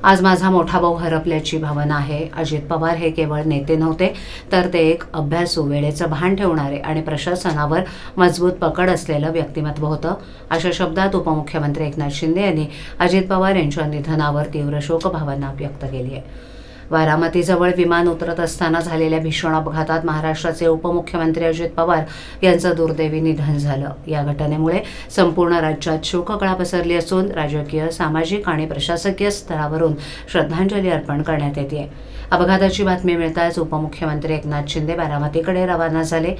आज माझा मोठा भाऊ हरपल्याची भावना आहे. अजित पवार हे केवळ नेते नव्हते, तर ते एक अभ्यासू, वेळेचं भान ठेवणारे आणि प्रशासनावर मजबूत पकड असलेलं व्यक्तिमत्व होतं. अशा शब्दात उपमुख्यमंत्री एकनाथ शिंदे यांनी अजित पवार यांच्या निधनावर तीव्र शोकभावना व्यक्त केली आहे. बारामतीजवळ विमान उतरत असताना झालेल्या भीषण अपघातात महाराष्ट्राचे उपमुख्यमंत्री अजित पवार यांचं दुर्दैवी निधन झालं. या घटनेमुळे संपूर्ण राज्यात शोककळा पसरली असून राजकीय, सामाजिक आणि प्रशासकीय स्तरावरून श्रद्धांजली अर्पण करण्यात येते. अपघाताची बातमी मिळताच उपमुख्यमंत्री एकनाथ शिंदे बारामतीकडे रवाना झाले.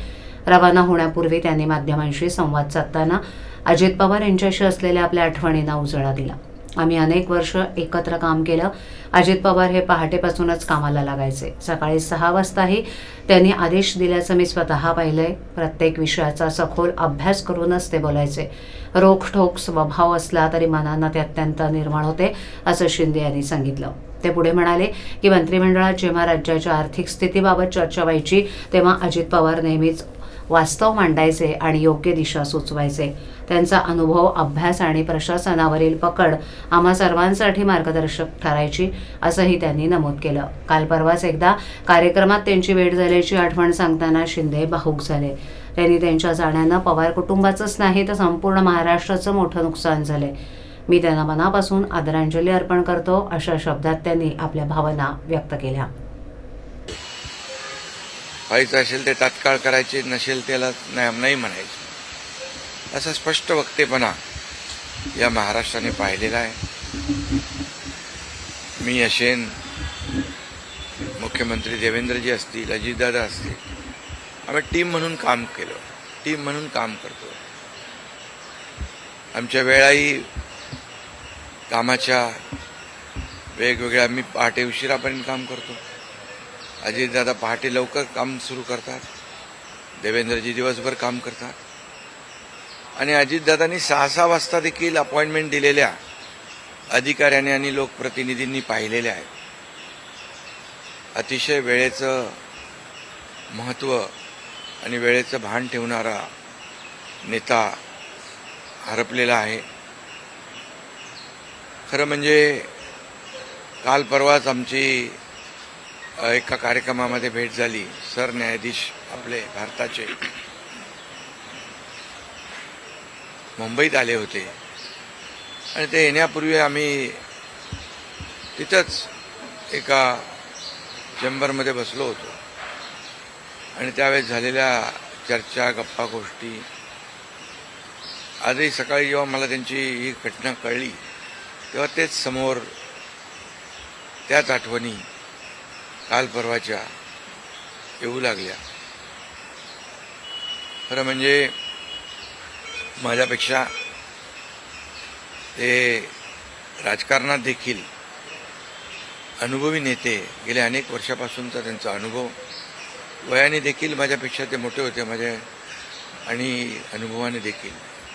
रवाना होण्यापूर्वी त्यांनी माध्यमांशी संवाद साधताना अजित पवार यांच्याशी असलेल्या आपल्या आठवणींना उजाळा दिला. आम्ही अनेक वर्ष एकत्र काम केलं. अजित पवार हे पहाटेपासूनच कामाला लागायचे. सकाळी 6 वाजताही त्यांनी आदेश दिल्याचं मी स्वतः पाहिलंय. प्रत्येक विषयाचा सखोल अभ्यास करूनच ते बोलायचे. रोखठोक स्वभाव असला तरी मनानं ते अत्यंत निर्मळ होते, असं शिंदे यांनी सांगितलं. ते पुढे म्हणाले की मंत्रिमंडळात जेव्हा राज्याच्या आर्थिक स्थितीबाबत चर्चा व्हायची तेव्हा अजित पवार नेहमीच वास्तव मांडायचे आणि योग्य दिशा सुचवायचे. त्यांचा अनुभव, अभ्यास आणि प्रशासनावरील पकड आम्हा सर्वांसाठी मार्गदर्शक ठरायची, असंही त्यांनी नमूद केलं. काल परवाच एकदा कार्यक्रमात त्यांची भेट झाल्याची आठवण सांगताना शिंदे भावूक झाले. त्यांनी त्यांच्या जाण्यानं पवार कुटुंबाचंच नाही तर संपूर्ण महाराष्ट्राचं मोठं नुकसान झालंय. मी त्यांना मनापासून आदरांजली अर्पण करतो, अशा शब्दात त्यांनी आपल्या भावना व्यक्त केल्या. व्हायचं असेल ते तात्काळ करायचे, नसेल त्याला नाही म्हणायचे, असा स्पष्ट वक्तेपणा या महाराष्ट्राने पाहिलेला आहे. मी असेन, मुख्यमंत्री देवेंद्रजी असतील, अजितदादा असतील, आम्ही टीम म्हणून काम केलं, टीम म्हणून काम करतो. आमच्या वेळाही कामाच्या वेगवेगळ्या, मी पहाटे उशिरापर्यंत काम करतो, अजितदादा पहाटे लवकर काम सुरू करतात, देवेंद्रजी दिवसभर काम करतात. आणि अजितदादांनी 6-6 वाजता देखील अपॉइंटमेंट दिलेल्या अधिकाऱ्यांनी आणि लोकप्रतिनिधींनी पाहिलेल्या आहेत. अतिशय वेळेचं महत्त्व आणि वेळेचं भान ठेवणारा नेता हरपलेला आहे. खरं म्हणजे काल परवाच आमची एका कार्यक्रमामध्ये भेट झाली. सरन्यायाधीश आपले भारताचे मुंबईत आले होते आणि ते येण्यापूर्वी आम्ही तिथंच एका चेंबरमध्ये बसलो होतो आणि त्यावेळेस झालेल्या चर्चा, गप्पा गोष्टी, आजही सकाळी जेव्हा मला त्यांची ही घटना कळली तेव्हा तेच समोर त्याच आठवणी काल परवाच्या येऊ लागल्या. खरं म्हणजे माझ्यापेक्षा ते राजकारणात देखील अनुभवी नेते, गेल्या अनेक वर्षापासूनचा त्यांचा अनुभव, वयाने देखील माझ्यापेक्षा ते मोठे होते माझ्या आणि अनुभवाने देखील.